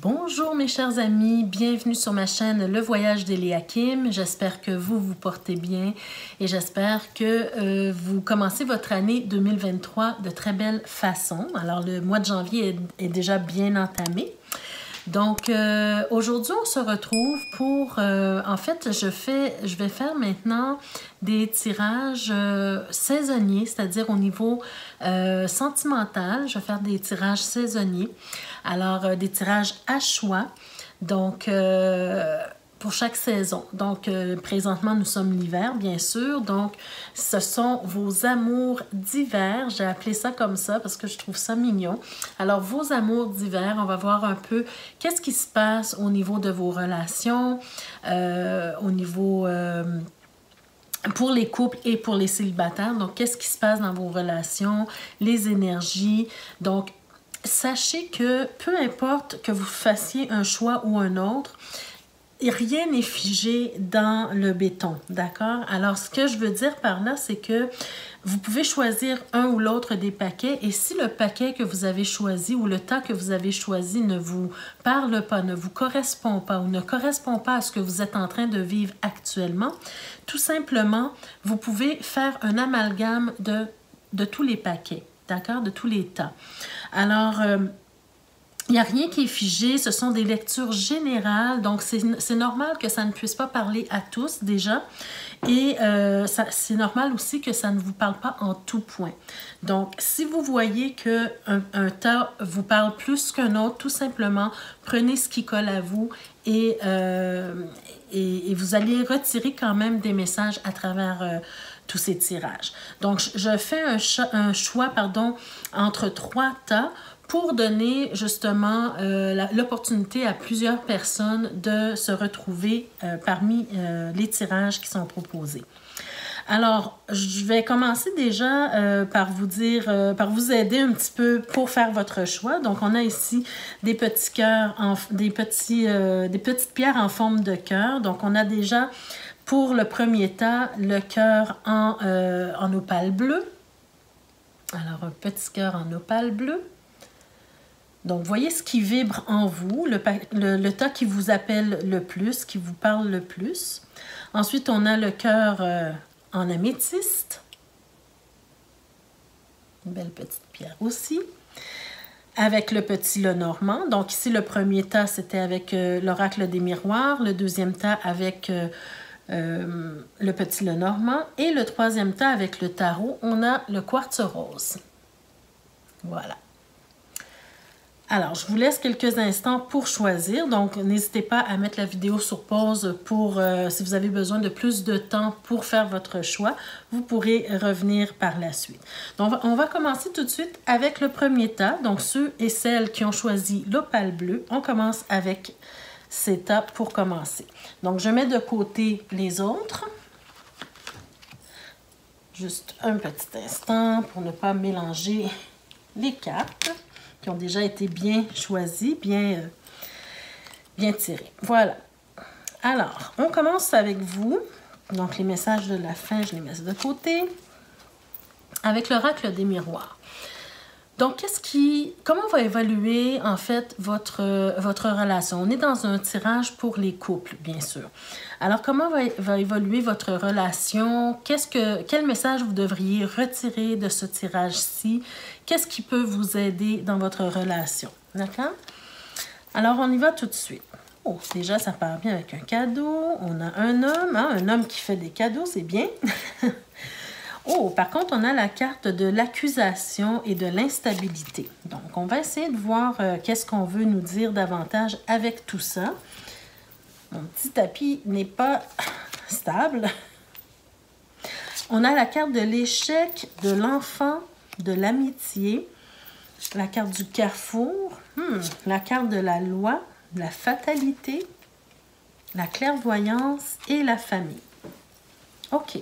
Bonjour mes chers amis, bienvenue sur ma chaîne Le Voyage d'Eliakim. J'espère que vous vous portez bien et j'espère que vous commencez votre année 2023 de très belle façon. Alors le mois de janvier est déjà bien entamé. Donc aujourd'hui on se retrouve pour, en fait je vais faire maintenant des tirages saisonniers, c'est-à-dire au niveau sentimental, je vais faire des tirages saisonniers, alors des tirages à choix, donc pour chaque saison. Donc présentement nous sommes l'hiver bien sûr, donc ce sont vos amours d'hiver, j'ai appelé ça comme ça parce que je trouve ça mignon. Alors vos amours d'hiver, on va voir un peu qu'est-ce qui se passe au niveau de vos relations, au niveau pour les couples et pour les célibataires. Donc qu'est-ce qui se passe dans vos relations, les énergies. Donc sachez que peu importe que vous fassiez un choix ou un autre, rien n'est figé dans le béton, d'accord? Alors, ce que je veux dire par là, c'est que vous pouvez choisir un ou l'autre des paquets et si le paquet que vous avez choisi ou le tas que vous avez choisi ne vous parle pas, ne vous correspond pas ou ne correspond pas à ce que vous êtes en train de vivre actuellement, tout simplement, vous pouvez faire un amalgame de tous les paquets, d'accord? De tous les tas. Alors, il n'y a rien qui est figé, ce sont des lectures générales, donc c'est normal que ça ne puisse pas parler à tous déjà, et c'est normal aussi que ça ne vous parle pas en tout point. Donc, si vous voyez qu'un tas vous parle plus qu'un autre, tout simplement, prenez ce qui colle à vous et vous allez retirer quand même des messages à travers tous ces tirages. Donc, je fais un choix entre 3 tas pour donner justement l'opportunité à plusieurs personnes de se retrouver parmi les tirages qui sont proposés. Alors, je vais commencer déjà par vous dire, par vous aider un petit peu pour faire votre choix. Donc, on a ici des petits cœurs, des petites pierres en forme de cœur. Donc, on a déjà pour le premier tas le cœur en opale bleu. Alors, un petit cœur en opale bleu. Donc, voyez ce qui vibre en vous, le tas qui vous appelle le plus, qui vous parle le plus. Ensuite, on a le cœur en améthyste. Une belle petite pierre aussi. Avec le petit Lenormand. Donc, ici, le premier tas, c'était avec l'oracle des miroirs. Le deuxième tas avec le petit Lenormand. Et le troisième tas avec le tarot, on a le quartz rose. Voilà. Alors, je vous laisse quelques instants pour choisir. Donc, n'hésitez pas à mettre la vidéo sur pause pour, si vous avez besoin de plus de temps pour faire votre choix, vous pourrez revenir par la suite. Donc, on va commencer tout de suite avec le premier tas. Donc, ceux et celles qui ont choisi l'opale bleue, on commence avec ces tas pour commencer. Donc, je mets de côté les autres. Juste un petit instant pour ne pas mélanger les cartes qui ont déjà été bien choisis, bien tirés. Voilà. Alors, on commence avec vous. Donc, les messages de la fin, je les mets de côté. Avec l'oracle des miroirs. Donc, comment va évoluer, en fait, votre relation? On est dans un tirage pour les couples, bien sûr. Alors, comment va évoluer votre relation? Quel message vous devriez retirer de ce tirage-ci? Qu'est-ce qui peut vous aider dans votre relation? D'accord? Alors, on y va tout de suite. Oh, déjà, ça part bien avec un cadeau. On a un homme, hein? Un homme qui fait des cadeaux, c'est bien. Oh, par contre, on a la carte de l'accusation et de l'instabilité. Donc, on va essayer de voir qu'est-ce qu'on veut nous dire davantage avec tout ça. Mon petit tapis n'est pas stable. On a la carte de l'échec, de l'enfant, de l'amitié, la carte du carrefour, la carte de la loi, la fatalité, la clairvoyance et la famille. OK.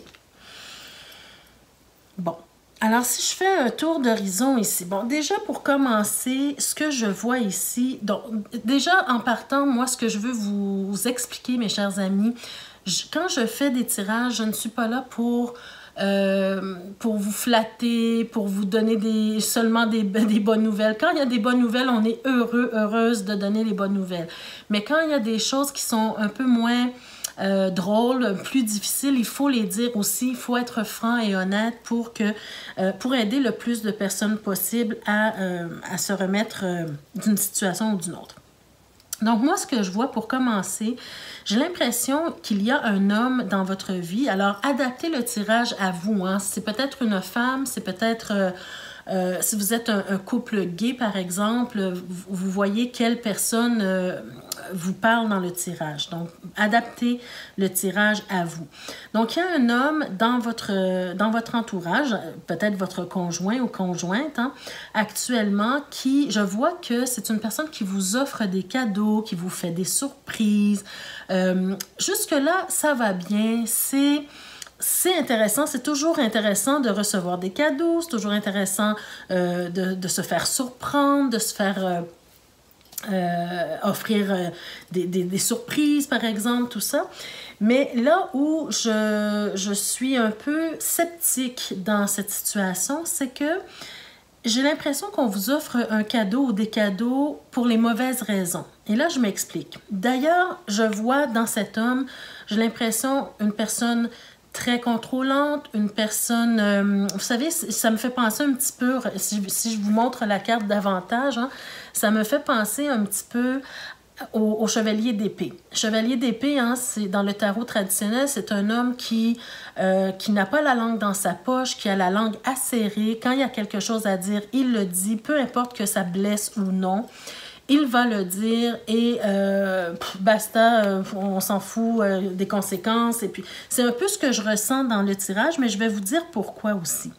Bon, alors si je fais un tour d'horizon ici, bon, déjà pour commencer, ce que je vois ici, donc déjà en partant, moi ce que je veux vous expliquer, mes chers amis, quand je fais des tirages, je ne suis pas là pour pour vous flatter, pour vous donner seulement des bonnes nouvelles. Quand il y a des bonnes nouvelles, on est heureuse de donner les bonnes nouvelles. Mais quand il y a des choses qui sont un peu moins drôles, plus difficiles, il faut les dire aussi. Il faut être franc et honnête pour aider le plus de personnes possible à se remettre d'une situation ou d'une autre. Donc, moi, ce que je vois pour commencer, j'ai l'impression qu'il y a un homme dans votre vie. Alors, adaptez le tirage à vous. Hein. C'est peut-être une femme, c'est peut-être... si vous êtes un couple gay, par exemple, vous voyez quelle personne vous parle dans le tirage. Donc, adaptez le tirage à vous. Donc, il y a un homme dans votre entourage, peut-être votre conjoint ou conjointe, hein, actuellement, qui, je vois que c'est une personne qui vous offre des cadeaux, qui vous fait des surprises. Jusque-là, ça va bien. C'est intéressant, c'est toujours intéressant de recevoir des cadeaux, c'est toujours intéressant de se faire surprendre, de se faire offrir des surprises, par exemple, tout ça. Mais là où je suis un peu sceptique dans cette situation, c'est que j'ai l'impression qu'on vous offre un cadeau ou des cadeaux pour les mauvaises raisons. Et là, je m'explique. D'ailleurs, je vois dans cet homme, j'ai l'impression une personne très contrôlante, une personne... vous savez, ça me fait penser un petit peu, si je vous montre la carte davantage, hein, ça me fait penser un petit peu au chevalier d'épée. Chevalier d'épée, hein, c'est dans le tarot traditionnel, c'est un homme qui n'a pas la langue dans sa poche, qui a la langue acérée. Quand il y a quelque chose à dire, il le dit, peu importe que ça blesse ou non. Il va le dire et basta, on s'en fout des conséquences. Et puis, c'est un peu ce que je ressens dans le tirage, mais je vais vous dire pourquoi aussi.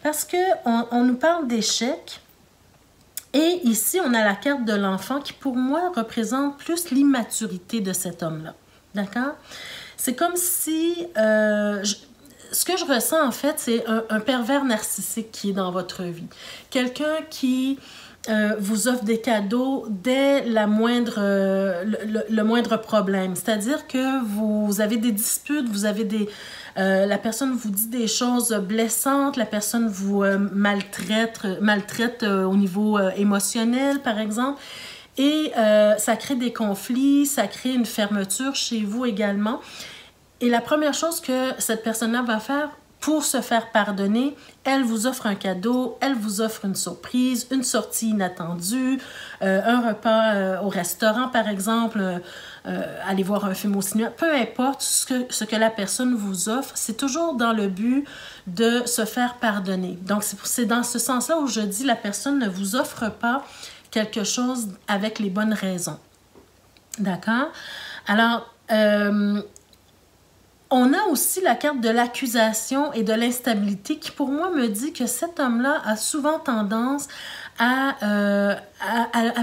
Parce qu'on nous parle d'échec. Et ici, on a la carte de l'enfant qui, pour moi, représente plus l'immaturité de cet homme-là. D'accord? C'est comme si... ce que je ressens, en fait, c'est un pervers narcissique qui est dans votre vie. Quelqu'un qui... vous offre des cadeaux dès le moindre problème. C'est-à-dire que vous avez des disputes, vous avez la personne vous dit des choses blessantes, la personne vous maltraite au niveau émotionnel, par exemple. Et ça crée des conflits, ça crée une fermeture chez vous également. Et la première chose que cette personne-là va faire, pour se faire pardonner, elle vous offre un cadeau, elle vous offre une surprise, une sortie inattendue, un repas au restaurant, par exemple, aller voir un film au cinéma. Peu importe ce que la personne vous offre, c'est toujours dans le but de se faire pardonner. Donc, c'est dans ce sens-là où je dis la personne ne vous offre pas quelque chose avec les bonnes raisons. D'accord? Alors, on a aussi la carte de l'accusation et de l'instabilité qui, pour moi, me dit que cet homme-là a souvent tendance à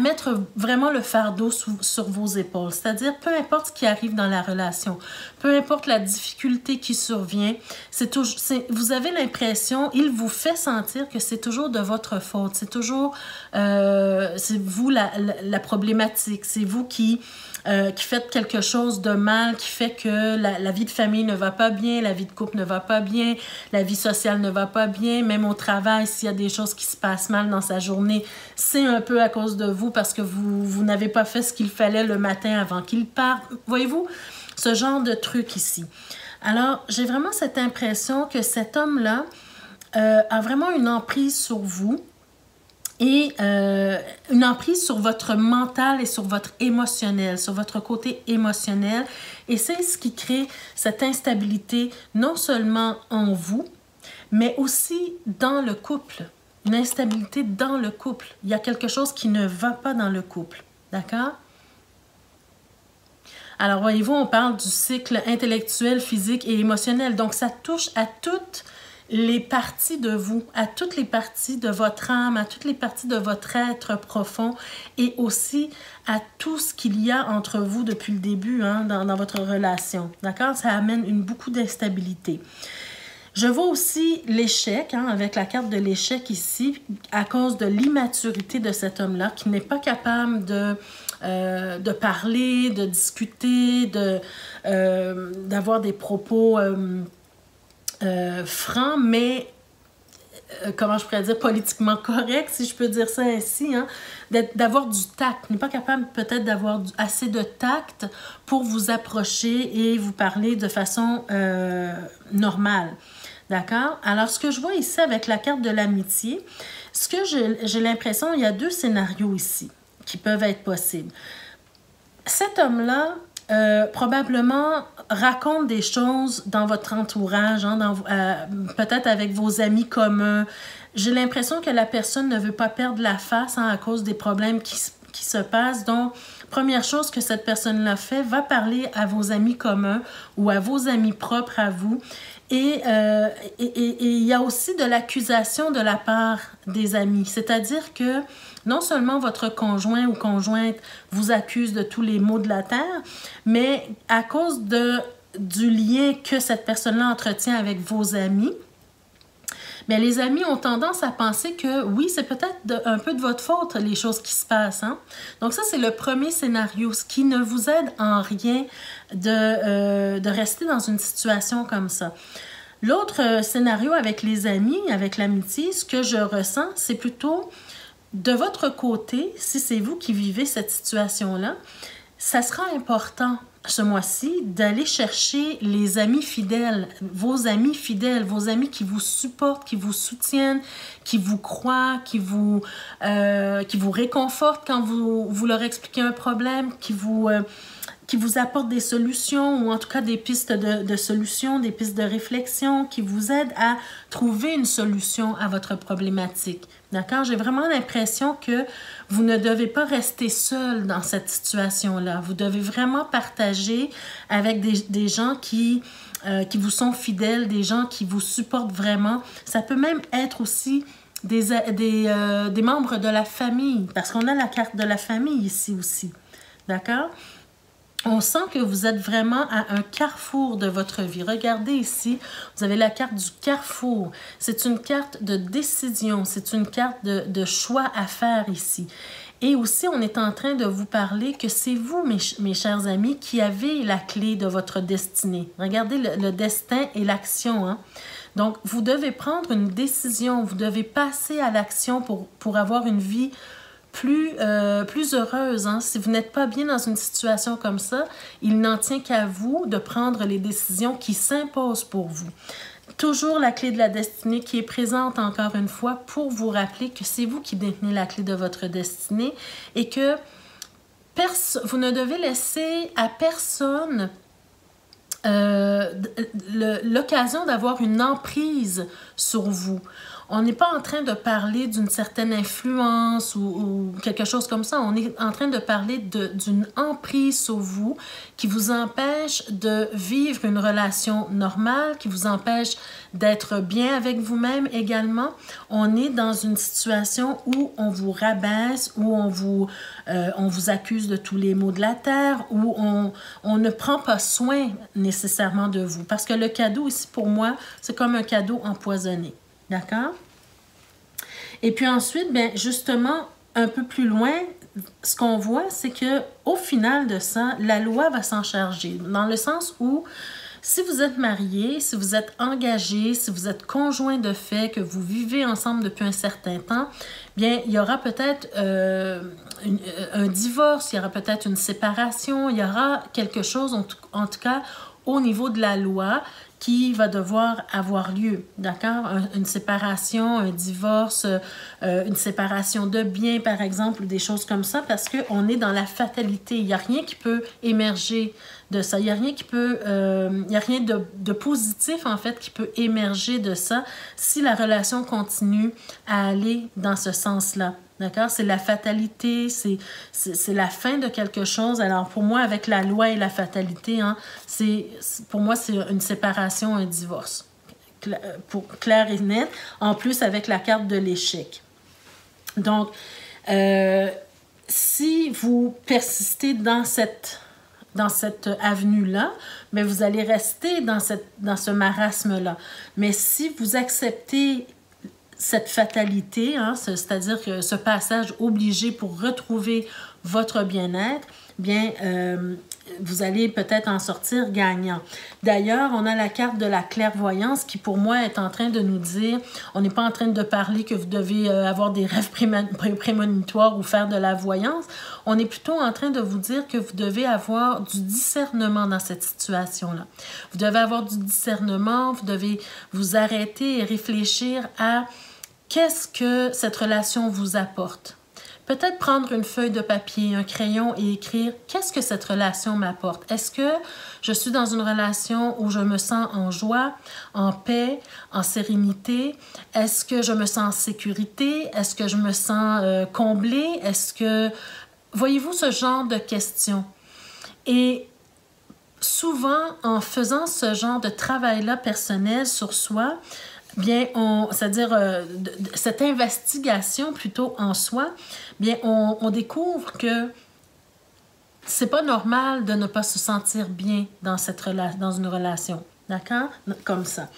mettre vraiment le fardeau sur vos épaules. C'est-à-dire, peu importe ce qui arrive dans la relation, peu importe la difficulté qui survient, vous avez l'impression, il vous fait sentir que c'est toujours de votre faute. C'est toujours, c'est vous la problématique. C'est vous qui faites quelque chose de mal, qui fait que la vie de famille ne va pas bien, la vie de couple ne va pas bien, la vie sociale ne va pas bien, même au travail, s'il y a des choses qui se passent mal dans sa journée, c'est un peu à cause de vous parce que vous n'avez pas fait ce qu'il fallait le matin avant qu'il parte. Voyez-vous, ce genre de truc ici. Alors, j'ai vraiment cette impression que cet homme-là a vraiment une emprise sur vous. Et une emprise sur votre mental et sur votre émotionnel, sur votre côté émotionnel. Et c'est ce qui crée cette instabilité, non seulement en vous, mais aussi dans le couple. Une instabilité dans le couple. Il y a quelque chose qui ne va pas dans le couple. D'accord? Alors, voyez-vous, on parle du cycle intellectuel, physique et émotionnel. Donc, ça touche à toutes les parties de vous, à toutes les parties de votre âme, à toutes les parties de votre être profond et aussi à tout ce qu'il y a entre vous depuis le début hein, dans votre relation. D'accord? Ça amène beaucoup d'instabilité. Je vois aussi l'échec, hein, avec la carte de l'échec ici, à cause de l'immaturité de cet homme-là, qui n'est pas capable de parler, de discuter, d'avoir des propos franc, mais comment je pourrais dire, politiquement correct, si je peux dire ça ainsi, hein, d'avoir du tact. N'est pas capable peut-être d'avoir assez de tact pour vous approcher et vous parler de façon normale. D'accord? Alors, ce que je vois ici avec la carte de l'amitié, ce que j'ai l'impression, il y a deux scénarios ici qui peuvent être possibles. Cet homme-là, probablement raconte des choses dans votre entourage, hein, peut-être avec vos amis communs. J'ai l'impression que la personne ne veut pas perdre la face, hein, à cause des problèmes qui se passent. Donc, première chose que cette personne-là fait, va parler à vos amis communs ou à vos amis propres à vous. Et il y a aussi de l'accusation de la part des amis. C'est-à-dire que non seulement votre conjoint ou conjointe vous accuse de tous les maux de la terre, mais à cause du lien que cette personne-là entretient avec vos amis, mais les amis ont tendance à penser que oui, c'est peut-être un peu de votre faute, les choses qui se passent. Hein? Donc ça, c'est le premier scénario, ce qui ne vous aide en rien de rester dans une situation comme ça. L'autre scénario avec les amis, avec l'amitié, ce que je ressens, c'est plutôt de votre côté, si c'est vous qui vivez cette situation-là, ça sera important ce mois-ci d'aller chercher les amis fidèles, vos amis qui vous supportent, qui vous soutiennent, qui vous croient, qui vous réconfortent quand vous leur expliquez un problème, qui vous apportent des solutions ou en tout cas des pistes de solutions, des pistes de réflexion, qui vous aident à trouver une solution à votre problématique. D'accord? J'ai vraiment l'impression que vous ne devez pas rester seul dans cette situation-là. Vous devez vraiment partager avec des gens qui vous sont fidèles, des gens qui vous supportent vraiment. Ça peut même être aussi des membres de la famille, parce qu'on a la carte de la famille ici aussi. D'accord? On sent que vous êtes vraiment à un carrefour de votre vie. Regardez ici, vous avez la carte du carrefour. C'est une carte de décision, c'est une carte de choix à faire ici. Et aussi, on est en train de vous parler que c'est vous, mes chers amis, qui avez la clé de votre destinée. Regardez le destin et l'action, hein? Donc, vous devez prendre une décision, vous devez passer à l'action pour avoir une vie plus heureuse. Hein? Si vous n'êtes pas bien dans une situation comme ça, il n'en tient qu'à vous de prendre les décisions qui s'imposent pour vous. Toujours la clé de la destinée qui est présente encore une fois pour vous rappeler que c'est vous qui détenez la clé de votre destinée et que vous ne devez laisser à personne l'occasion d'avoir une emprise sur vous. On n'est pas en train de parler d'une certaine influence ou quelque chose comme ça. On est en train de parler d'une emprise sur vous qui vous empêche de vivre une relation normale, qui vous empêche d'être bien avec vous-même également. On est dans une situation où on vous rabaisse, où on vous accuse de tous les maux de la terre, où on ne prend pas soin nécessairement de vous. Parce que le cadeau ici, pour moi, c'est comme un cadeau empoisonné. D'accord? Et puis ensuite, bien, justement, un peu plus loin, ce qu'on voit, c'est qu'au final de ça, la loi va s'en charger. Dans le sens où, si vous êtes marié, si vous êtes engagé, si vous êtes conjoint de fait, que vous vivez ensemble depuis un certain temps, bien, il y aura peut-être un divorce, il y aura peut-être une séparation, il y aura quelque chose, en tout cas, au niveau de la loi, qui va devoir avoir lieu, d'accord? Une séparation, un divorce, une séparation de biens, par exemple, ou des choses comme ça, parce qu'on est dans la fatalité. Il n'y a rien qui peut émerger de ça. Il n'y a rien il y a rien de positif, en fait, qui peut émerger de ça si la relation continue à aller dans ce sens-là. D'accord? C'est la fatalité, c'est la fin de quelque chose. Alors, pour moi, avec la loi et la fatalité, hein, pour moi, c'est une séparation, un divorce. Clair et net. En plus, avec la carte de l'échec. Donc, si vous persistez dans cette avenue-là, mais vous allez rester dans ce marasme-là. Mais si vous acceptez cette fatalité, hein, c'est-à-dire que ce passage obligé pour retrouver votre bien-être, bien, vous allez peut-être en sortir gagnant. D'ailleurs, on a la carte de la clairvoyance qui, pour moi, est en train de nous dire, on n'est pas en train de parler que vous devez avoir des rêves prémonitoires ou faire de la voyance. On est plutôt en train de vous dire que vous devez avoir du discernement dans cette situation-là. Vous devez avoir du discernement, vous devez vous arrêter et réfléchir à qu'est-ce que cette relation vous apporte. Peut-être prendre une feuille de papier, un crayon et écrire « Qu'est-ce que cette relation m'apporte? Est-ce que je suis dans une relation où je me sens en joie, en paix, en sérénité? Est-ce que je me sens en sécurité? Est-ce que je me sens comblée? Est-ce que... » Voyez-vous ce genre de questions? Et souvent, en faisant ce genre de travail-là personnel sur soi, bien, c'est-à-dire cette investigation plutôt en soi, bien, on découvre que c'est pas normal de ne pas se sentir bien dans une relation. D'accord? Comme ça.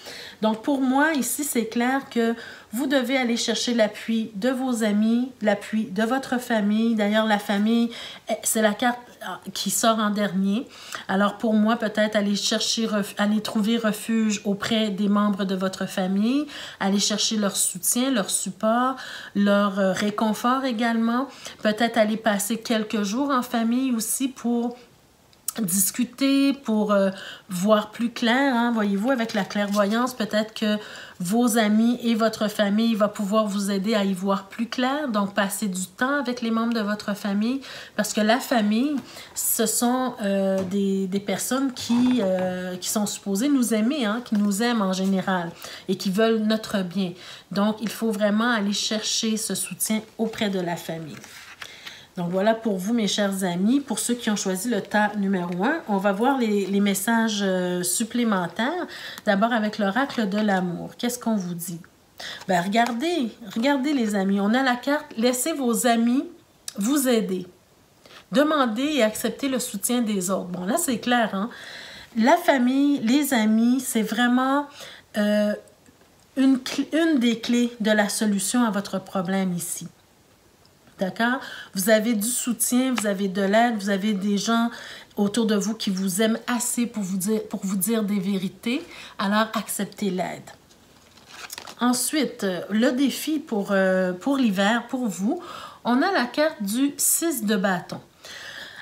Donc, pour moi, ici, c'est clair que vous devez aller chercher l'appui de vos amis, l'appui de votre famille. D'ailleurs, la famille, c'est la carte qui sort en dernier. Alors, pour moi, peut-être aller trouver refuge auprès des membres de votre famille, aller chercher leur soutien, leur support, leur réconfort également. Peut-être aller passer quelques jours en famille aussi pour discuter, pour voir plus clair, hein? Voyez-vous, avec la clairvoyance, peut-être que vos amis et votre famille va pouvoir vous aider à y voir plus clair, donc passer du temps avec les membres de votre famille, parce que la famille, ce sont des personnes qui sont supposées nous aimer, hein? Qui nous aiment en général et qui veulent notre bien. Donc, il faut vraiment aller chercher ce soutien auprès de la famille. Donc, voilà pour vous, mes chers amis. Pour ceux qui ont choisi le tas numéro 1, on va voir les messages supplémentaires. D'abord, avec l'oracle de l'amour. Qu'est-ce qu'on vous dit? Bien, regardez les amis. On a la carte « Laissez vos amis vous aider. Demandez et acceptez le soutien des autres. » Bon, là, c'est clair, hein? La famille, les amis, c'est vraiment une des clés de la solution à votre problème ici. D'accord? Vous avez du soutien, vous avez de l'aide, vous avez des gens autour de vous qui vous aiment assez pour vous dire des vérités. Alors, acceptez l'aide. Ensuite, le défi pour l'hiver, pour vous, on a la carte du 6 de bâton.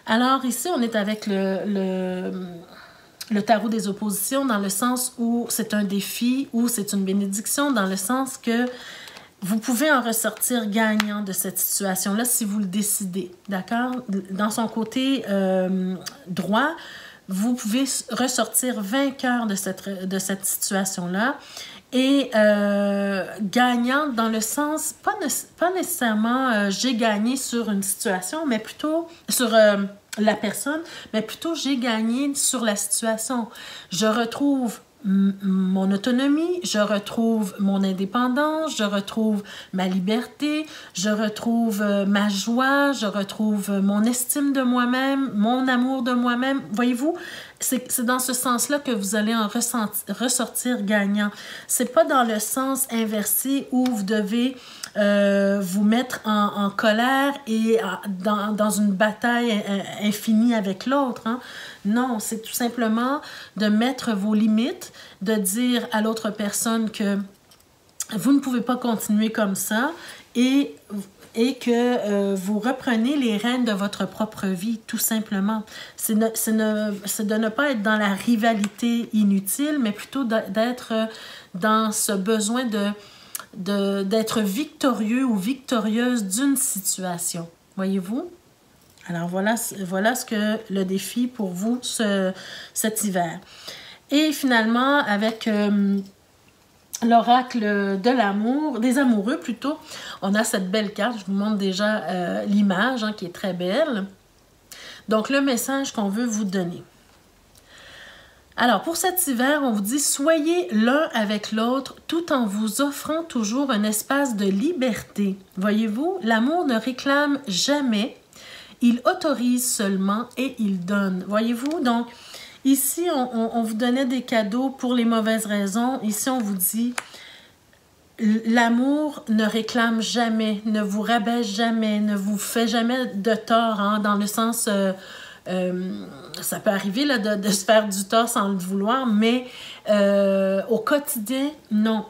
Alors, ici, on est avec le tarot des oppositions dans le sens où c'est un défi, ou c'est une bénédiction, dans le sens que vous pouvez en ressortir gagnant de cette situation-là si vous le décidez, d'accord? Dans son côté droit, vous pouvez ressortir vainqueur de cette situation-là et gagnant dans le sens, pas nécessairement j'ai gagné sur une situation, mais plutôt sur la personne, mais plutôt j'ai gagné sur la situation. Je retrouve mon autonomie, je retrouve mon indépendance, je retrouve ma liberté, je retrouve ma joie, je retrouve mon estime de moi-même, mon amour de moi-même. Voyez-vous, c'est dans ce sens-là que vous allez en ressortir gagnant. C'est pas dans le sens inversé où vous devez vous mettre en colère et dans une bataille infinie avec l'autre, hein? Non, c'est tout simplement de mettre vos limites, de dire à l'autre personne que vous ne pouvez pas continuer comme ça et que vous reprenez les rênes de votre propre vie, tout simplement. C'est de ne pas être dans la rivalité inutile, mais plutôt d'être dans ce besoin d'être victorieux ou victorieuse d'une situation. Voyez-vous? Alors, voilà ce que le défi pour vous cet hiver. Et finalement, avec l'oracle de l'amour, des amoureux plutôt, on a cette belle carte. Je vous montre déjà l'image, hein, qui est très belle. Donc, le message qu'on veut vous donner. Alors, pour cet hiver, on vous dit « Soyez l'un avec l'autre tout en vous offrant toujours un espace de liberté. » Voyez-vous, l'amour ne réclame jamais, il autorise seulement et il donne. Voyez-vous, donc, ici, on vous donnait des cadeaux pour les mauvaises raisons. Ici, on vous dit « L'amour ne réclame jamais, ne vous rabaisse jamais, ne vous fait jamais de tort, hein, dans le sens... ça peut arriver là, de se faire du tort sans le vouloir, mais au quotidien, non.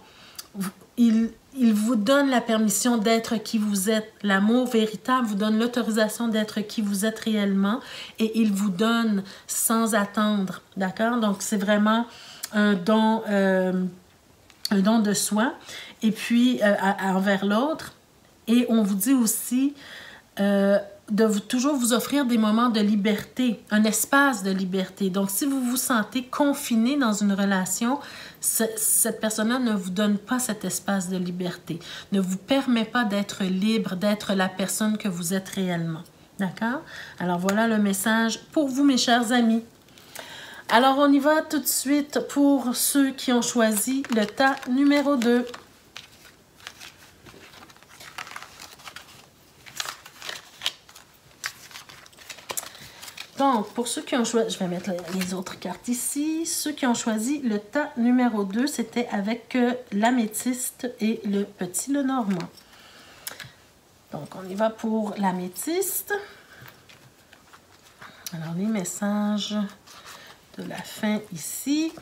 Il vous donne la permission d'être qui vous êtes. L'amour véritable vous donne l'autorisation d'être qui vous êtes réellement et il vous donne sans attendre. D'accord? Donc, c'est vraiment un don de soi et puis envers l'autre. Et on vous dit aussi toujours vous offrir des moments de liberté, un espace de liberté. Donc, si vous vous sentez confiné dans une relation, cette personne-là ne vous donne pas cet espace de liberté, ne vous permet pas d'être libre, d'être la personne que vous êtes réellement. D'accord? Alors, voilà le message pour vous, mes chers amis. Alors, on y va tout de suite pour ceux qui ont choisi le tas numéro 2. Donc, pour ceux qui ont choisi, je vais mettre les autres cartes ici. Ceux qui ont choisi le tas numéro 2, c'était avec l'améthyste et le petit Lenormand. Donc, on y va pour l'améthyste. Alors, les messages de la fin ici.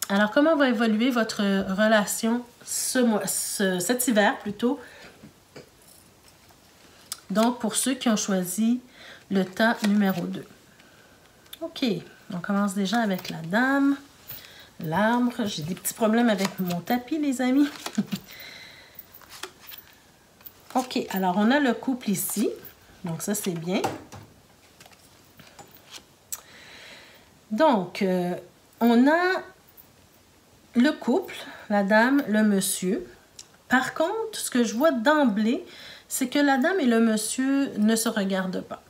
Alors, comment va évoluer votre relation cet hiver plutôt? Donc, pour ceux qui ont choisi le tas numéro 2. OK, on commence déjà avec la dame, l'arbre. J'ai des petits problèmes avec mon tapis, les amis. OK, alors on a le couple ici. Donc, ça, c'est bien. Donc, on a le couple, la dame, le monsieur. Par contre, ce que je vois d'emblée, c'est que la dame et le monsieur ne se regardent pas.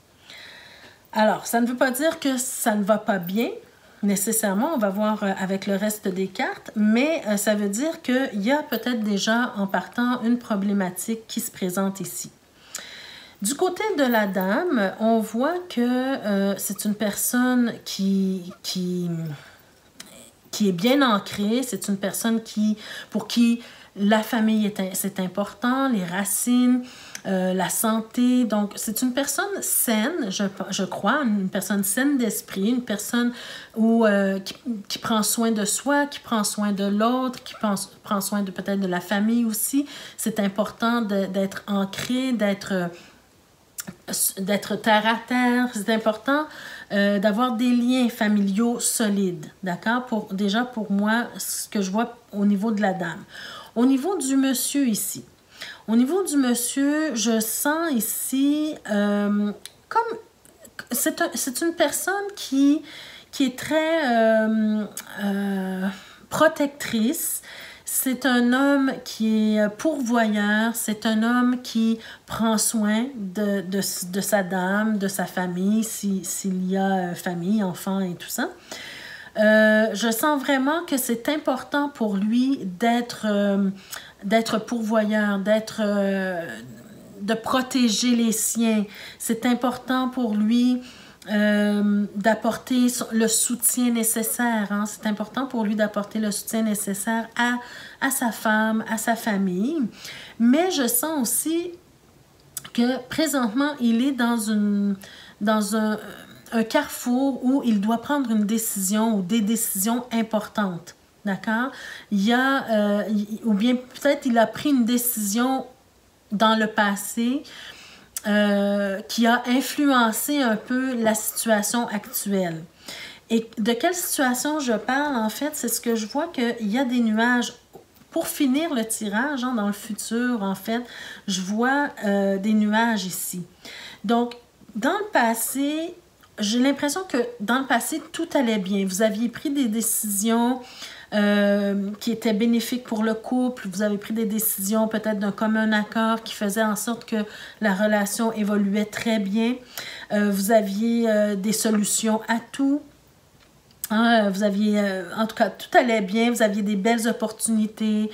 Alors, ça ne veut pas dire que ça ne va pas bien, nécessairement. On va voir avec le reste des cartes, mais ça veut dire qu'il y a peut-être déjà, en partant, une problématique qui se présente ici. Du côté de la dame, on voit que c'est une personne qui est bien ancrée, c'est une personne pour qui la famille, c'est important, les racines, la santé. Donc, c'est une personne saine, je crois, une personne saine d'esprit, une personne qui prend soin de soi, qui prend soin de l'autre, qui prend soin peut-être de la famille aussi. C'est important d'être ancré, d'être terre à terre. C'est important d'avoir des liens familiaux solides, d'accord? Déjà, pour moi, ce que je vois au niveau de la dame. Au niveau du monsieur ici, au niveau du monsieur, je sens ici comme... C'est une personne qui est très protectrice. C'est un homme qui est pourvoyeur. C'est un homme qui prend soin de sa dame, de sa famille, s'il y a famille, enfants et tout ça. Je sens vraiment que c'est important pour lui d'être pourvoyeur, de protéger les siens. C'est important pour lui d'apporter le soutien nécessaire. Hein? C'est important pour lui d'apporter le soutien nécessaire à sa femme, à sa famille. Mais je sens aussi que présentement, il est dans un carrefour où il doit prendre une décision ou des décisions importantes. D'accord? Ou bien peut-être il a pris une décision dans le passé qui a influencé un peu la situation actuelle. Et de quelle situation je parle, en fait, c'est ce que je vois qu'il y a des nuages. Pour finir le tirage, hein, dans le futur, en fait, je vois des nuages ici. Donc, dans le passé, j'ai l'impression que dans le passé, tout allait bien. Vous aviez pris des décisions qui étaient bénéfiques pour le couple. Vous avez pris des décisions peut-être d'un commun accord qui faisait en sorte que la relation évoluait très bien. Vous aviez des solutions à tout. Hein, vous aviez, en tout cas, tout allait bien. Vous aviez des belles opportunités,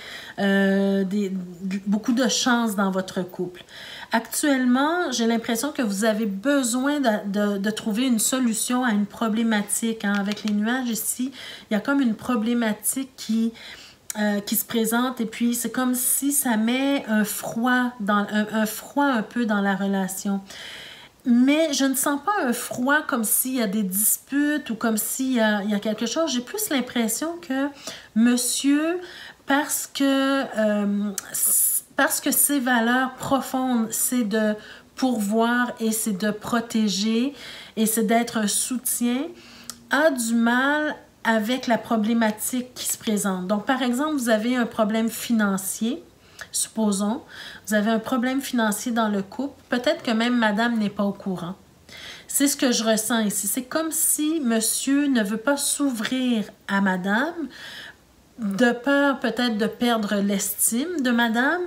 beaucoup de chance dans votre couple. Actuellement, j'ai l'impression que vous avez besoin de trouver une solution à une problématique. Hein. Avec les nuages ici, il y a comme une problématique qui se présente et puis c'est comme si ça met un froid un peu dans la relation. mais je ne sens pas un froid comme s'il y a des disputes ou comme s'il y a quelque chose. J'ai plus l'impression que monsieur, parce que ses valeurs profondes, c'est de pourvoir et c'est de protéger et c'est d'être un soutien, a du mal avec la problématique qui se présente. Donc, par exemple, vous avez un problème financier, supposons, vous avez un problème financier dans le couple, peut-être que même madame n'est pas au courant. C'est ce que je ressens ici. C'est comme si monsieur ne veut pas s'ouvrir à madame, de peur peut-être de perdre l'estime de madame,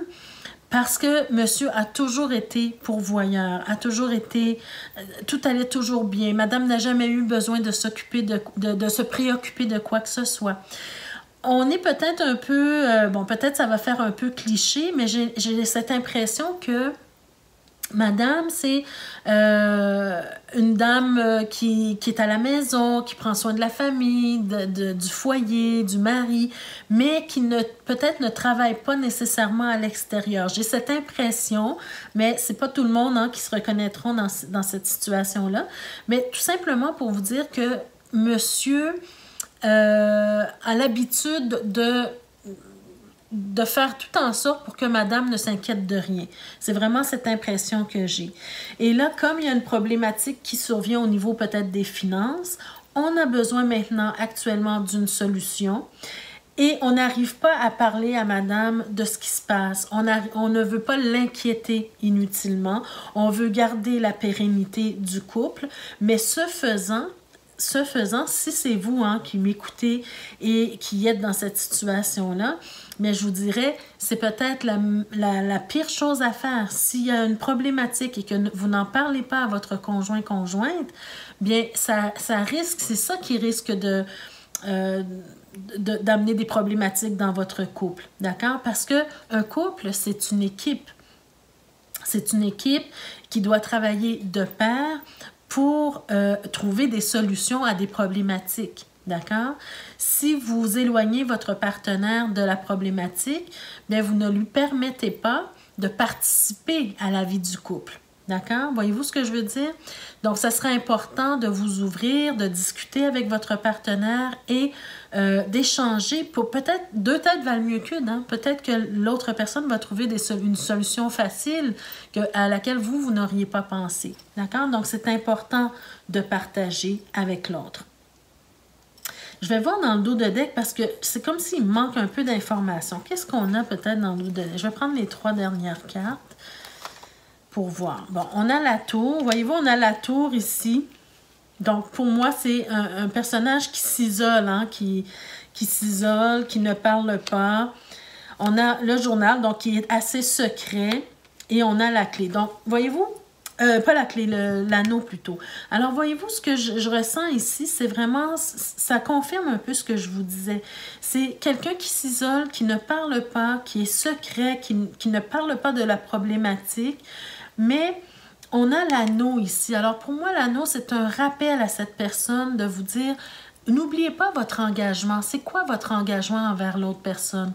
parce que monsieur a toujours été pourvoyeur, a toujours été, tout allait toujours bien. Madame n'a jamais eu besoin de s'occuper de se préoccuper de quoi que ce soit. On est peut-être un peu, bon, peut-être ça va faire un peu cliché, mais j'ai cette impression que madame, c'est une dame qui est à la maison, qui prend soin de la famille, du foyer, du mari, mais qui peut-être ne travaille pas nécessairement à l'extérieur. J'ai cette impression, mais c'est pas tout le monde qui se reconnaîtront dans cette situation-là, mais tout simplement pour vous dire que monsieur a l'habitude de faire tout en sorte pour que madame ne s'inquiète de rien. C'est vraiment cette impression que j'ai. Et là, comme il y a une problématique qui survient au niveau peut-être des finances, on a besoin maintenant actuellement d'une solution et on n'arrive pas à parler à madame de ce qui se passe. On ne veut pas l'inquiéter inutilement. On veut garder la pérennité du couple, mais ce faisant, si c'est vous qui m'écoutez et qui êtes dans cette situation-là, mais je vous dirais, c'est peut-être la pire chose à faire. S'il y a une problématique et que vous n'en parlez pas à votre conjointe, bien, ça risque, c'est ça qui risque d'amener des problématiques dans votre couple, d'accord? Parce qu'un couple, c'est une équipe. C'est une équipe qui doit travailler de pair pour trouver des solutions à des problématiques, d'accord? Si vous éloignez votre partenaire de la problématique, bien, vous ne lui permettez pas de participer à la vie du couple, d'accord? Voyez-vous ce que je veux dire? Donc, ça serait important de vous ouvrir, de discuter avec votre partenaire et d'échanger pour peut-être, deux têtes valent mieux qu'une, hein? Peut-être que l'autre personne va trouver une solution facile à laquelle vous n'auriez pas pensé, d'accord? Donc, c'est important de partager avec l'autre. Je vais voir dans le dos de deck parce que c'est comme s'il manque un peu d'informations. Qu'est-ce qu'on a peut-être dans le dos de deck? Je vais prendre les 3 dernières cartes pour voir. Bon, on a la tour. Voyez-vous, on a la tour ici. Donc, pour moi, c'est un personnage qui s'isole, qui s'isole, qui ne parle pas. On a le journal, donc qui est assez secret. Et on a la clé. Donc, voyez-vous, pas la clé, l'anneau plutôt. Alors, voyez-vous, ce que je ressens ici, c'est vraiment, ça confirme un peu ce que je vous disais. C'est quelqu'un qui s'isole, qui ne parle pas, qui est secret, qui ne parle pas de la problématique, mais on a l'anneau ici. Alors, pour moi, l'anneau, c'est un rappel à cette personne de vous dire, n'oubliez pas votre engagement. C'est quoi votre engagement envers l'autre personne?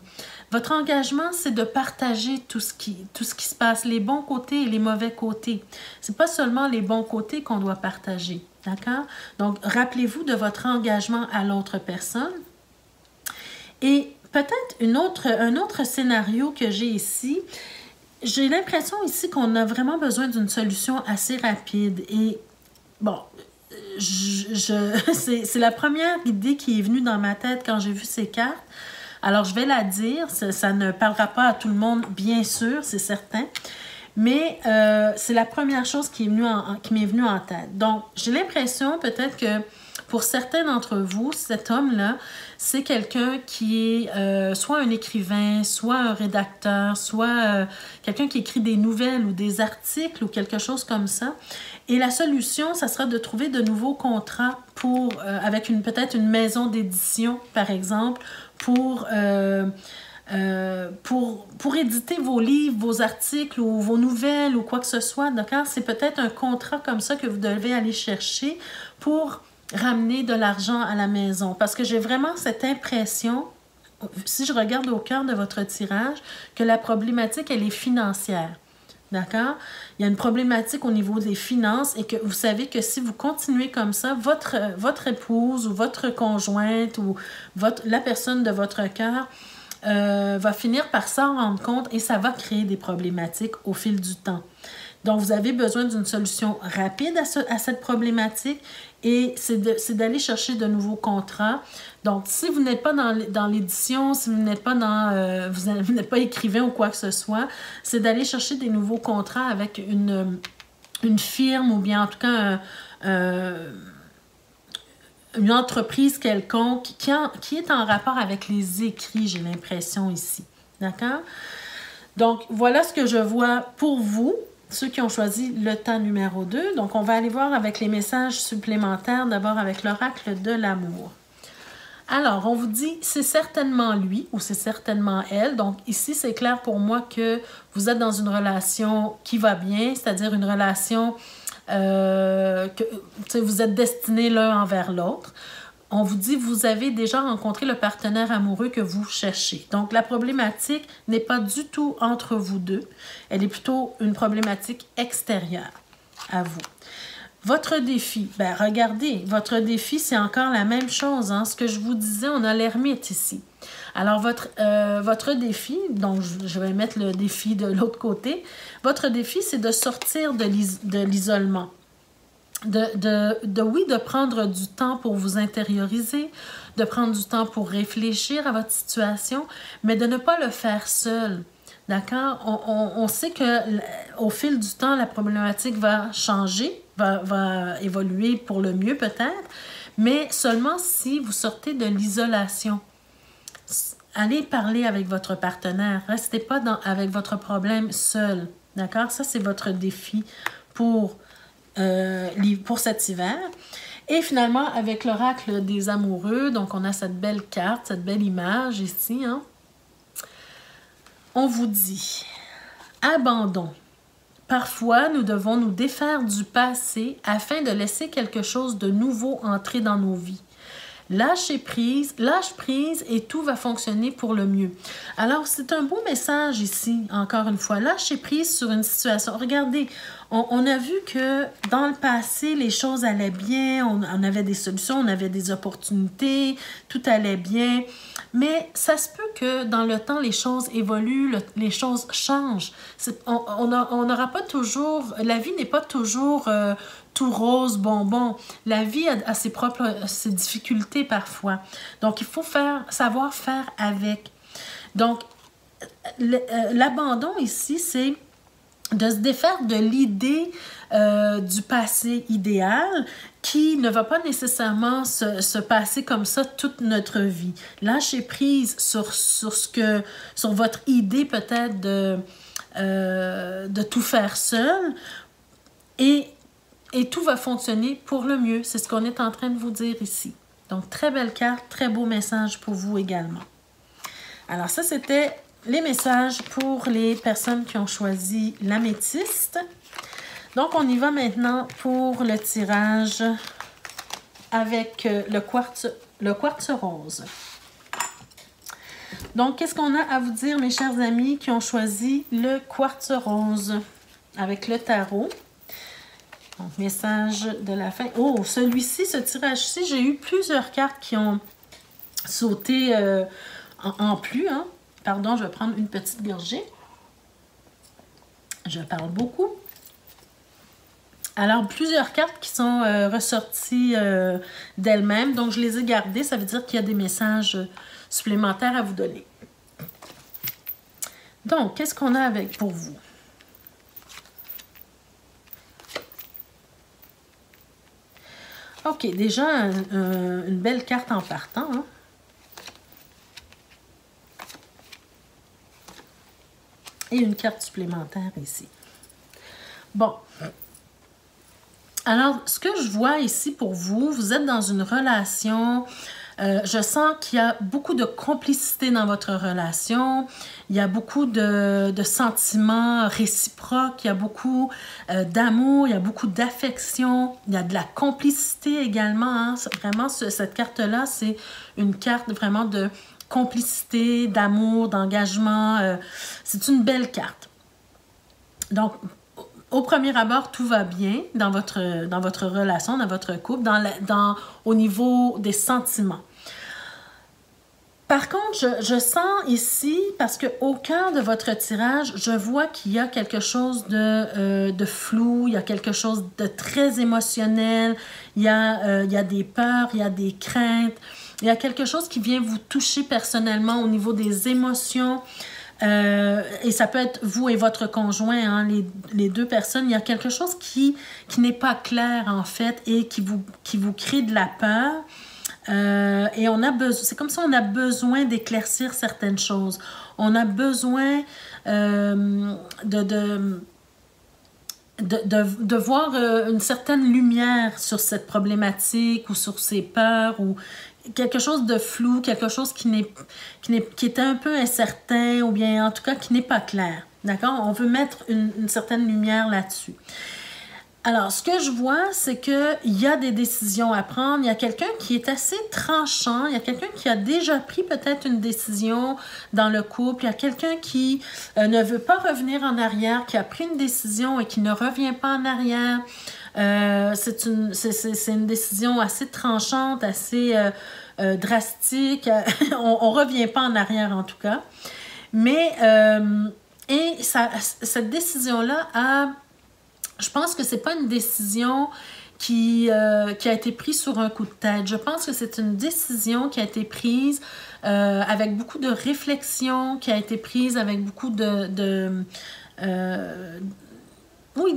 Votre engagement, c'est de partager tout ce qui se passe, les bons côtés et les mauvais côtés. C'est pas seulement les bons côtés qu'on doit partager, d'accord? Donc, rappelez-vous de votre engagement à l'autre personne. Et peut-être un autre scénario que j'ai ici, j'ai l'impression ici qu'on a vraiment besoin d'une solution assez rapide. Et bon, c'est la première idée qui est venue dans ma tête quand j'ai vu ces cartes. Alors, je vais la dire, ça ne parlera pas à tout le monde, bien sûr, c'est certain, mais c'est la première chose qui m'est venue en tête. Donc, j'ai l'impression peut-être que pour certains d'entre vous, cet homme-là, c'est quelqu'un qui est soit un écrivain, soit un rédacteur, soit quelqu'un qui écrit des nouvelles ou des articles ou quelque chose comme ça. Et la solution, ça sera de trouver de nouveaux contrats avec peut-être une maison d'édition, par exemple, pour éditer vos livres, vos articles ou vos nouvelles ou quoi que ce soit, d'accord? C'est peut-être un contrat comme ça que vous devez aller chercher pour ramener de l'argent à la maison. Parce que j'ai vraiment cette impression, si je regarde au cœur de votre tirage, que la problématique, elle est financière. D'accord? Il y a une problématique au niveau des finances et que vous savez que si vous continuez comme ça, votre épouse ou votre conjointe ou la personne de votre cœur va finir par s'en rendre compte et ça va créer des problématiques au fil du temps. Donc, vous avez besoin d'une solution rapide à cette problématique et c'est d'aller chercher de nouveaux contrats. Donc, si vous n'êtes pas dans l'édition, si vous n'êtes pas vous n'êtes pas écrivain ou quoi que ce soit, c'est d'aller chercher des nouveaux contrats avec une firme ou bien en tout cas une entreprise quelconque qui est en rapport avec les écrits, j'ai l'impression ici. D'accord? Donc, voilà ce que je vois pour vous. Ceux qui ont choisi le temps numéro 2. Donc, on va aller voir avec les messages supplémentaires, d'abord avec l'oracle de l'amour. Alors, on vous dit, c'est certainement lui ou c'est certainement elle. Donc, ici, c'est clair pour moi que vous êtes dans une relation qui va bien, c'est-à-dire une relation que vous êtes destinés l'un envers l'autre. On vous dit, vous avez déjà rencontré le partenaire amoureux que vous cherchez. Donc, la problématique n'est pas du tout entre vous deux. Elle est plutôt une problématique extérieure à vous. Votre défi, bien, regardez, votre défi, c'est encore la même chose. Hein? Ce que je vous disais, on a l'ermite ici. Alors, votre défi, donc je vais mettre le défi de l'autre côté. Votre défi, c'est de sortir de l'isolement. De prendre du temps pour vous intérioriser, de prendre du temps pour réfléchir à votre situation, mais de ne pas le faire seul. D'accord? On sait qu'au fil du temps, la problématique va changer, va évoluer pour le mieux peut-être, mais seulement si vous sortez de l'isolation. Allez parler avec votre partenaire. Restez pas avec votre problème seul. D'accord? Ça, c'est votre défi pour cet hiver. Et finalement, avec l'oracle des amoureux, donc on a cette belle carte, cette belle image ici. Hein? On vous dit, abandon. Parfois, nous devons nous défaire du passé afin de laisser quelque chose de nouveau entrer dans nos vies. Lâche prise et tout va fonctionner pour le mieux. Alors, c'est un beau message ici, encore une fois. Lâchez prise sur une situation. Regardez, on a vu que dans le passé, les choses allaient bien, on avait des solutions, on avait des opportunités, tout allait bien. Mais ça se peut que dans le temps, les choses évoluent, les choses changent. On n'aura pas toujours... La vie n'est pas toujours... tout rose, bonbon. La vie a ses difficultés parfois. Donc, il faut savoir faire avec. Donc, l'abandon ici, c'est de se défaire de l'idée du passé idéal qui ne va pas nécessairement se passer comme ça toute notre vie. Lâchez prise sur votre idée peut-être de tout faire seul et tout va fonctionner pour le mieux. C'est ce qu'on est en train de vous dire ici. Donc, très belle carte, très beau message pour vous également. Alors, ça, c'était les messages pour les personnes qui ont choisi l'améthyste. Donc, on y va maintenant pour le tirage avec le quartz rose. Donc, qu'est-ce qu'on a à vous dire, mes chers amis qui ont choisi le quartz rose avec le tarot? Donc, message de la fin. Oh, celui-ci, ce tirage-ci, j'ai eu plusieurs cartes qui ont sauté en plus. Hein. Pardon, je vais prendre une petite gorgée. Je parle beaucoup. Alors, plusieurs cartes qui sont ressorties d'elles-mêmes. Donc, je les ai gardées. Ça veut dire qu'il y a des messages supplémentaires à vous donner. Donc, qu'est-ce qu'on a pour vous? OK, déjà une belle carte en partant. Hein? Et une carte supplémentaire ici. Bon. Alors, ce que je vois ici pour vous, vous êtes dans une relation. Je sens qu'il y a beaucoup de complicité dans votre relation. Il y a beaucoup de sentiments réciproques. Il y a beaucoup d'amour. Il y a beaucoup d'affection. Il y a de la complicité également. Hein. Vraiment, cette carte-là, c'est une carte vraiment de complicité, d'amour, d'engagement. C'est une belle carte. Donc, au premier abord, tout va bien dans votre relation, dans votre couple, au niveau des sentiments. Par contre, je sens ici, parce qu'au cœur de votre tirage, je vois qu'il y a quelque chose de flou, il y a quelque chose de très émotionnel, il y a des peurs, il y a des craintes, il y a quelque chose qui vient vous toucher personnellement au niveau des émotions. Et ça peut être vous et votre conjoint, hein, les deux personnes. Il y a quelque chose qui n'est pas clair, en fait, et qui vous crée de la peur. Et c'est comme si on a besoin d'éclaircir certaines choses. On a besoin de voir une certaine lumière sur cette problématique ou sur ces peurs ou quelque chose de flou, quelque chose qui est un peu incertain ou bien en tout cas qui n'est pas clair. D'accord? On veut mettre une certaine lumière là-dessus. Alors, ce que je vois, c'est qu'il y a des décisions à prendre. Il y a quelqu'un qui est assez tranchant. Il y a quelqu'un qui a déjà pris peut-être une décision dans le couple. Il y a quelqu'un qui ne veut pas revenir en arrière, qui a pris une décision et qui ne revient pas en arrière. C'est une décision assez tranchante, assez drastique. On ne revient pas en arrière, en tout cas. Mais, cette décision-là je pense que ce n'est pas une décision qui a été prise sur un coup de tête. Je pense que c'est une décision qui a été prise avec beaucoup de réflexion, qui a été prise avec beaucoup de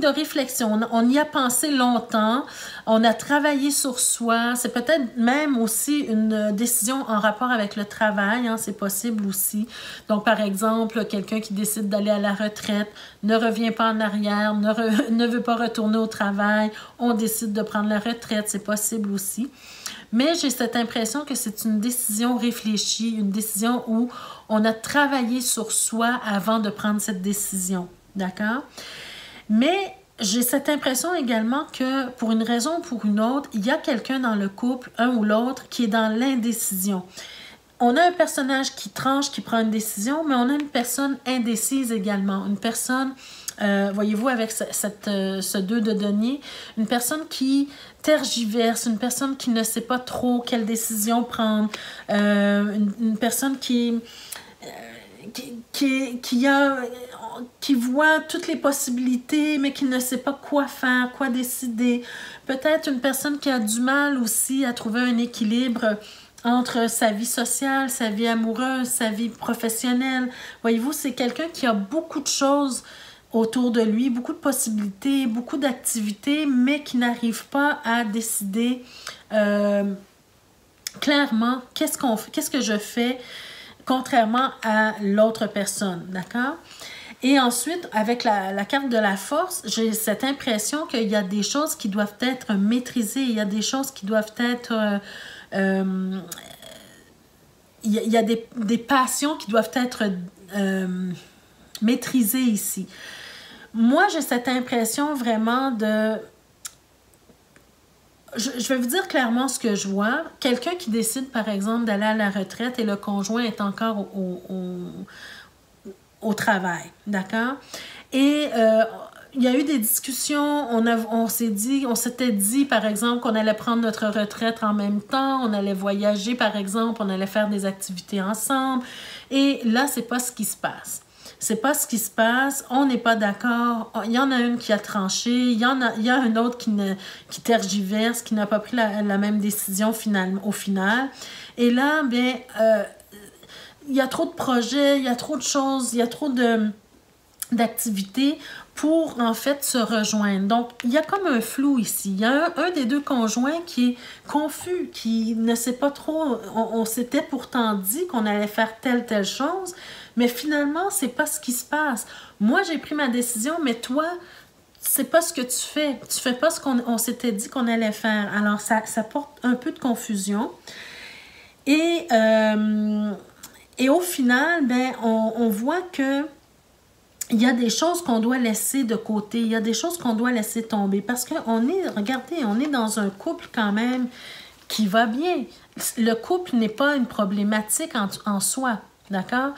réflexion. On y a pensé longtemps, on a travaillé sur soi. C'est peut-être même aussi une décision en rapport avec le travail, hein, c'est possible aussi. Donc, par exemple, quelqu'un qui décide d'aller à la retraite, ne revient pas en arrière, ne veut pas retourner au travail, on décide de prendre la retraite, c'est possible aussi. Mais j'ai cette impression que c'est une décision réfléchie, une décision où on a travaillé sur soi avant de prendre cette décision. D'accord? Mais j'ai cette impression également que pour une raison ou pour une autre, il y a quelqu'un dans le couple, un ou l'autre, qui est dans l'indécision. On a un personnage qui tranche, qui prend une décision, mais on a une personne indécise également. Une personne, voyez-vous, avec ce 2 de denier, une personne qui tergiverse, une personne qui ne sait pas trop quelle décision prendre, une personne qui voit toutes les possibilités, mais qui ne sait pas quoi faire, quoi décider. Peut-être une personne qui a du mal aussi à trouver un équilibre entre sa vie sociale, sa vie amoureuse, sa vie professionnelle. Voyez-vous, c'est quelqu'un qui a beaucoup de choses autour de lui, beaucoup de possibilités, beaucoup d'activités, mais qui n'arrive pas à décider clairement qu'est-ce que je fais, contrairement à l'autre personne, d'accord? Et ensuite, avec la carte de la force, j'ai cette impression qu'il y a des choses qui doivent être maîtrisées, il y a des choses qui doivent être... il y a des passions qui doivent être maîtrisées ici. Moi, j'ai cette impression vraiment de... Je vais vous dire clairement ce que je vois. Quelqu'un qui décide, par exemple, d'aller à la retraite et le conjoint est encore au travail, d'accord? Et il y a eu des discussions, on s'était dit, par exemple, qu'on allait prendre notre retraite en même temps, on allait voyager, par exemple, on allait faire des activités ensemble. Et là, c'est pas ce qui se passe. C'est pas ce qui se passe, on n'est pas d'accord, il y en a une qui a tranché, il y a un autre qui tergiverse, qui n'a pas pris la même décision au final. Et là, bien, il y a trop de projets, il y a trop de choses, il y a trop d'activités pour, en fait, se rejoindre. Donc, il y a comme un flou ici. Il y a un des deux conjoints qui est confus, qui ne sait pas trop. On s'était pourtant dit qu'on allait faire telle chose, mais finalement, c'est pas ce qui se passe. Moi, j'ai pris ma décision, mais toi, c'est pas ce que tu fais. Tu fais pas ce qu'on s'était dit qu'on allait faire. Alors, ça porte un peu de confusion. Et au final, ben, on voit que il y a des choses qu'on doit laisser de côté, il y a des choses qu'on doit laisser tomber parce regardez, on est dans un couple quand même qui va bien. Le couple n'est pas une problématique en soi, d'accord?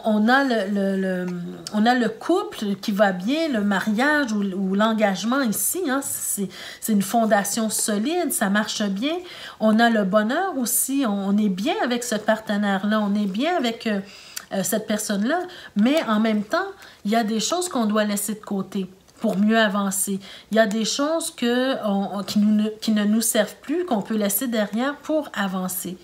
on a le couple qui va bien, le mariage ou l'engagement ici, hein, c'est une fondation solide, ça marche bien. On a le bonheur aussi, on est bien avec ce partenaire-là, on est bien avec cette personne-là, mais en même temps, il y a des choses qu'on doit laisser de côté pour mieux avancer. Il y a des choses qui ne nous servent plus, qu'on peut laisser derrière pour avancer.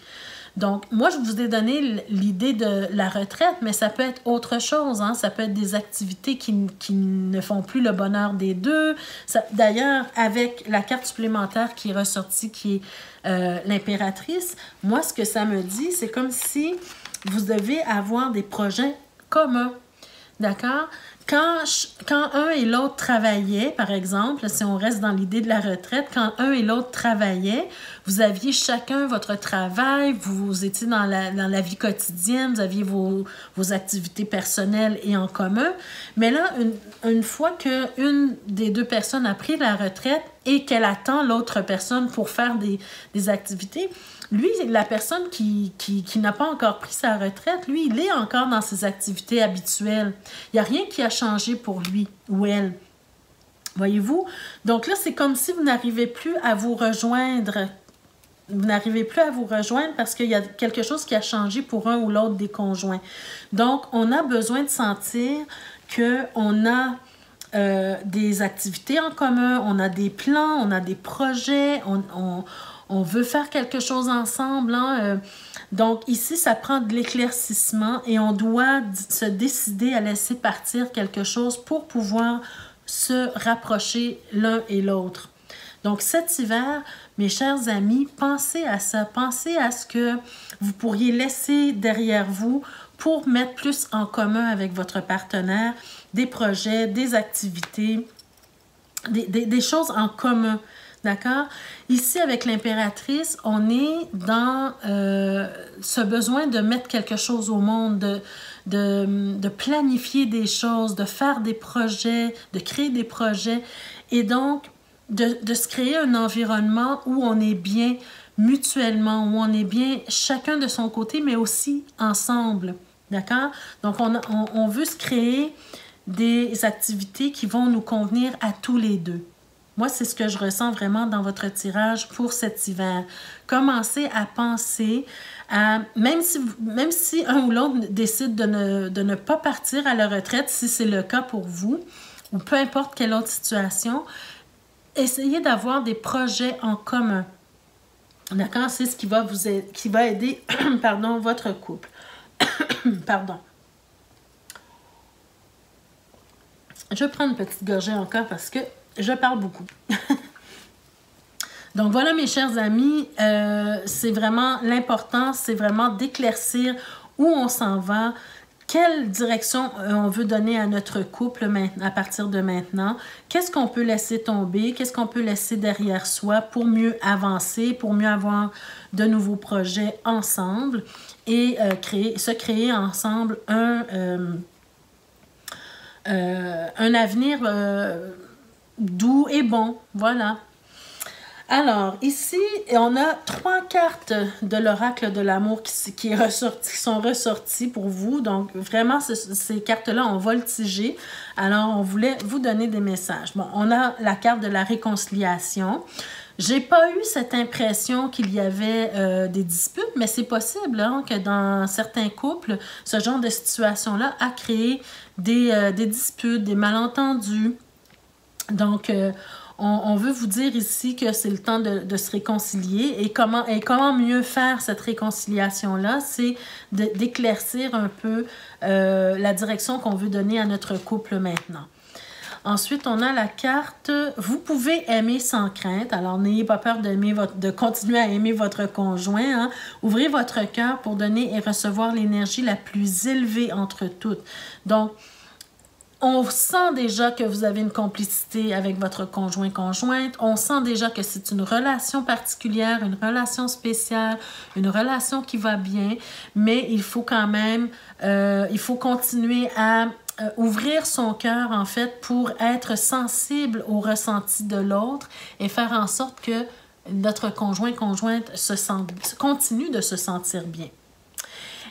Donc, moi, je vous ai donné l'idée de la retraite, mais ça peut être autre chose, hein? Ça peut être des activités qui ne font plus le bonheur des deux. D'ailleurs, avec la carte supplémentaire qui est ressortie, qui est l'impératrice, moi, ce que ça me dit, c'est comme si vous devez avoir des projets communs, d'accord? Quand un et l'autre travaillaient, par exemple, si on reste dans l'idée de la retraite, quand un et l'autre travaillaient, vous aviez chacun votre travail, vous étiez dans la vie quotidienne, vous aviez vos activités personnelles et en commun. Mais là, une fois qu'une des deux personnes a pris la retraite et qu'elle attend l'autre personne pour faire des activités, lui, la personne qui n'a pas encore pris sa retraite, lui, il est encore dans ses activités habituelles. Il n'y a rien qui a changé pour lui ou elle. Voyez-vous? Donc là, c'est comme si vous n'arrivez plus à vous rejoindre. Vous n'arrivez plus à vous rejoindre parce qu'il y a quelque chose qui a changé pour un ou l'autre des conjoints. Donc, on a besoin de sentir qu'on a des activités en commun, on a des plans, on a des projets, on veut faire quelque chose ensemble. Hein? Donc ici, ça prend de l'éclaircissement et on doit se décider à laisser partir quelque chose pour pouvoir se rapprocher l'un et l'autre. Donc cet hiver, mes chers amis, pensez à ça. Pensez à ce que vous pourriez laisser derrière vous pour mettre plus en commun avec votre partenaire des projets, des activités, des choses en commun. D'accord? Ici, avec l'impératrice, on est dans ce besoin de mettre quelque chose au monde, de planifier des choses, de faire des projets, de créer des projets et donc de se créer un environnement où on est bien mutuellement, où on est bien chacun de son côté, mais aussi ensemble. D'accord? Donc, on veut se créer des activités qui vont nous convenir à tous les deux. Moi, c'est ce que je ressens vraiment dans votre tirage pour cet hiver. Commencez à penser à, même si un ou l'autre décide de ne pas partir à la retraite, si c'est le cas pour vous, ou peu importe quelle autre situation, essayez d'avoir des projets en commun. D'accord? C'est ce qui va aider pardon, votre couple. Pardon. Je vais prendre une petite gorgée encore parce que je parle beaucoup. Donc voilà, mes chers amis, c'est vraiment l'important, c'est vraiment d'éclaircir où on s'en va, quelle direction on veut donner à notre couple à partir de maintenant, qu'est-ce qu'on peut laisser tomber, qu'est-ce qu'on peut laisser derrière soi pour mieux avancer, pour mieux avoir de nouveaux projets ensemble et se créer ensemble un avenir doux et bon, voilà. Alors, ici, on a 3 cartes de l'oracle de l'amour qui sont ressorties pour vous. Donc, vraiment, ces cartes-là ont voltigé. Alors, on voulait vous donner des messages. Bon, on a la carte de la réconciliation. J'ai pas eu cette impression qu'il y avait des disputes, mais c'est possible hein, que dans certains couples, ce genre de situation-là a créé des disputes, des malentendus. Donc, on veut vous dire ici que c'est le temps de se réconcilier. Et comment mieux faire cette réconciliation-là? C'est d'éclaircir un peu la direction qu'on veut donner à notre couple maintenant. Ensuite, on a la carte « Vous pouvez aimer sans crainte ». Alors, n'ayez pas peur de continuer à aimer votre conjoint. Hein. Ouvrez votre cœur pour donner et recevoir l'énergie la plus élevée entre toutes. Donc, on sent déjà que vous avez une complicité avec votre conjoint-conjointe. On sent déjà que c'est une relation particulière, une relation spéciale, une relation qui va bien. Mais il faut quand même, il faut continuer à ouvrir son cœur, en fait, pour être sensible aux ressentis de l'autre et faire en sorte que notre conjoint-conjointe continue de se sentir bien.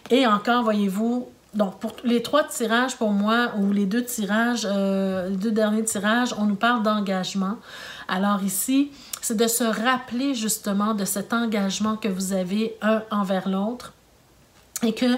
Et encore, voyez-vous, Donc, pour les 3 tirages, pour moi, ou les 2 tirages, les 2 derniers tirages, on nous parle d'engagement. Alors ici, c'est de se rappeler justement de cet engagement que vous avez un envers l'autre et que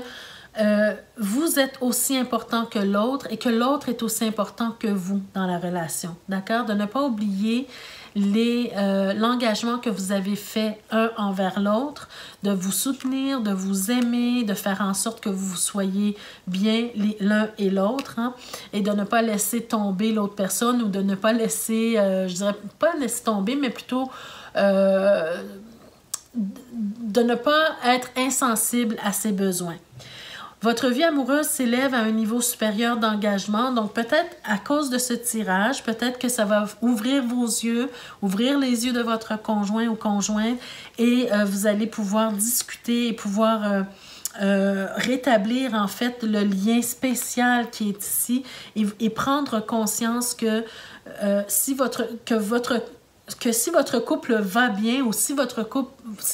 vous êtes aussi important que l'autre et que l'autre est aussi important que vous dans la relation. D'accord? De ne pas oublier l'engagement que vous avez fait un envers l'autre, de vous soutenir, de vous aimer, de faire en sorte que vous soyez bien l'un et l'autre, hein, et de ne pas laisser tomber l'autre personne ou de ne pas laisser, je dirais pas laisser tomber, mais plutôt de ne pas être insensible à ses besoins. Votre vie amoureuse s'élève à un niveau supérieur d'engagement, donc peut-être à cause de ce tirage, peut-être que ça va ouvrir vos yeux, ouvrir les yeux de votre conjoint ou conjointe et vous allez pouvoir discuter et pouvoir rétablir en fait le lien spécial qui est ici et prendre conscience que si votre couple va bien ou si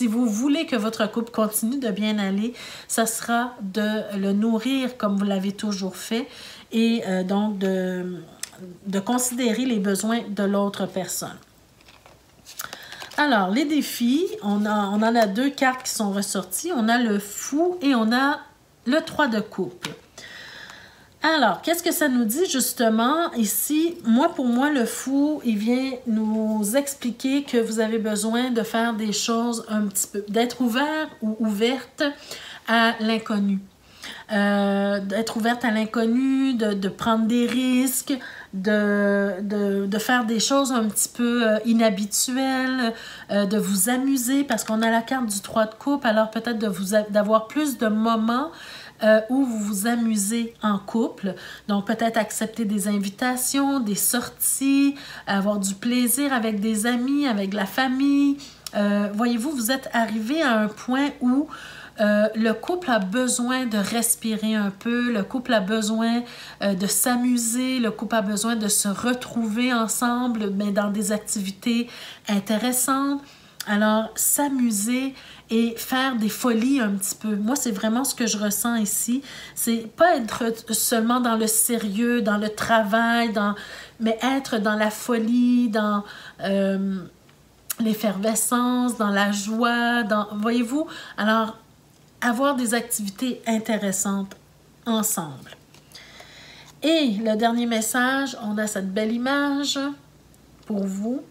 vous voulez que votre couple continue de bien aller, ça sera de le nourrir comme vous l'avez toujours fait et donc de considérer les besoins de l'autre personne. Alors, les défis, on en a 2 cartes qui sont ressorties. On a le fou et on a le 3 de coupe. Alors, qu'est-ce que ça nous dit justement ici? Pour moi, le fou, il vient nous expliquer que vous avez besoin de faire des choses un petit peu, d'être ouvert ou ouverte à l'inconnu. D'être ouverte à l'inconnu, de prendre des risques, de faire des choses un petit peu inhabituelles, de vous amuser parce qu'on a la carte du 3 de coupe, alors peut-être d'avoir plus de moments où vous vous amusez en couple. Donc, peut-être accepter des invitations, des sorties, avoir du plaisir avec des amis, avec la famille. Voyez-vous, vous êtes arrivé à un point où le couple a besoin de respirer un peu, le couple a besoin de s'amuser, le couple a besoin de se retrouver ensemble, mais dans des activités intéressantes. Alors, s'amuser et faire des folies un petit peu. Moi, c'est vraiment ce que je ressens ici. C'est pas être seulement dans le sérieux, dans le travail, mais être dans la folie, dans l'effervescence, dans la joie, voyez-vous? Alors, avoir des activités intéressantes ensemble. Et le dernier message, on a cette belle image pour vous.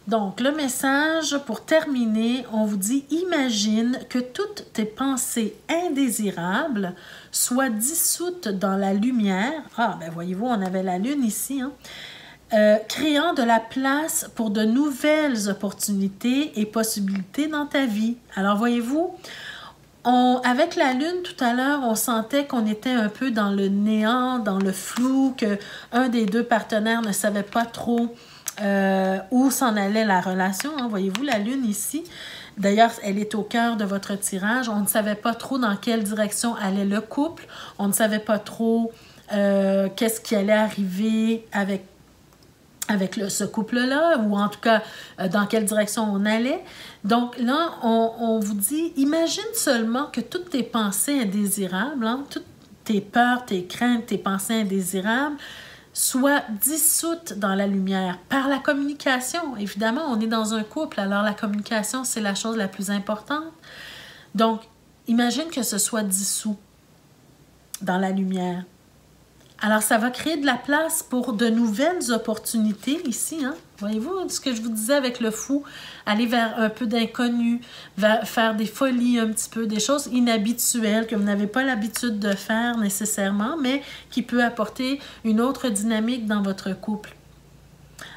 Donc, le message, pour terminer, on vous dit « Imagine que toutes tes pensées indésirables soient dissoutes dans la lumière. » Ah, ben voyez-vous, on avait la lune ici, hein. Créant de la place pour de nouvelles opportunités et possibilités dans ta vie. Alors, voyez-vous, avec la lune, tout à l'heure, on sentait qu'on était un peu dans le néant, dans le flou, qu'un des 2 partenaires ne savait pas trop où s'en allait la relation. Hein. Voyez-vous, la lune ici, d'ailleurs, elle est au cœur de votre tirage. On ne savait pas trop dans quelle direction allait le couple. On ne savait pas trop qu'est-ce qui allait arriver avec ce couple-là, ou en tout cas, dans quelle direction on allait. Donc là, on vous dit, imagine seulement que toutes tes pensées indésirables, hein, toutes tes peurs, tes craintes, tes pensées indésirables, soient dissoutes dans la lumière par la communication. Évidemment, on est dans un couple, alors la communication, c'est la chose la plus importante. Donc, imagine que ce soit dissous dans la lumière. Alors, ça va créer de la place pour de nouvelles opportunités ici. Hein? Voyez-vous ce que je vous disais avec le fou? Aller vers un peu d'inconnu, faire des folies un petit peu, des choses inhabituelles que vous n'avez pas l'habitude de faire nécessairement, mais qui peut apporter une autre dynamique dans votre couple.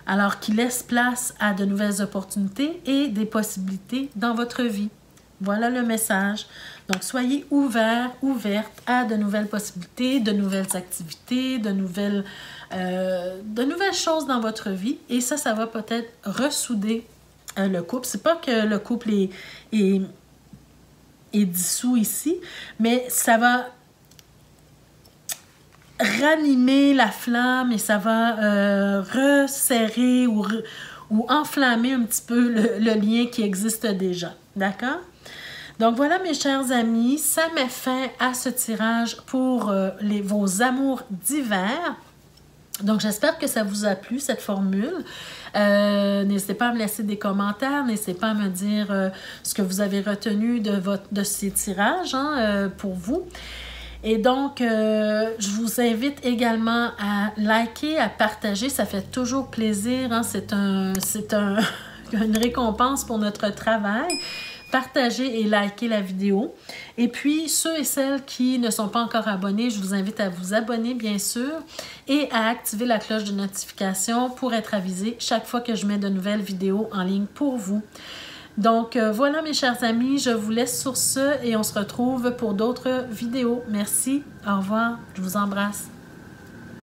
Alors, qui laisse place à de nouvelles opportunités et des possibilités dans votre vie. Voilà le message. Donc, soyez ouverts, ouvertes à de nouvelles possibilités, de nouvelles activités, de nouvelles choses dans votre vie. Et ça va peut-être ressouder le couple. C'est pas que le couple est dissous ici, mais ça va ranimer la flamme et ça va resserrer ou enflammer un petit peu le lien qui existe déjà. D'accord? Donc voilà mes chers amis, ça met fin à ce tirage pour vos amours d'hiver. Donc j'espère que ça vous a plu cette formule. N'hésitez pas à me laisser des commentaires, n'hésitez pas à me dire ce que vous avez retenu de ces tirages pour vous. Et donc, je vous invite également à liker, à partager, ça fait toujours plaisir, hein? C'est une récompense pour notre travail. Partagez et likez la vidéo. Et puis, ceux et celles qui ne sont pas encore abonnés, je vous invite à vous abonner, bien sûr, et à activer la cloche de notification pour être avisé chaque fois que je mets de nouvelles vidéos en ligne pour vous. Donc, voilà mes chers amis, je vous laisse sur ce et on se retrouve pour d'autres vidéos. Merci, au revoir, je vous embrasse.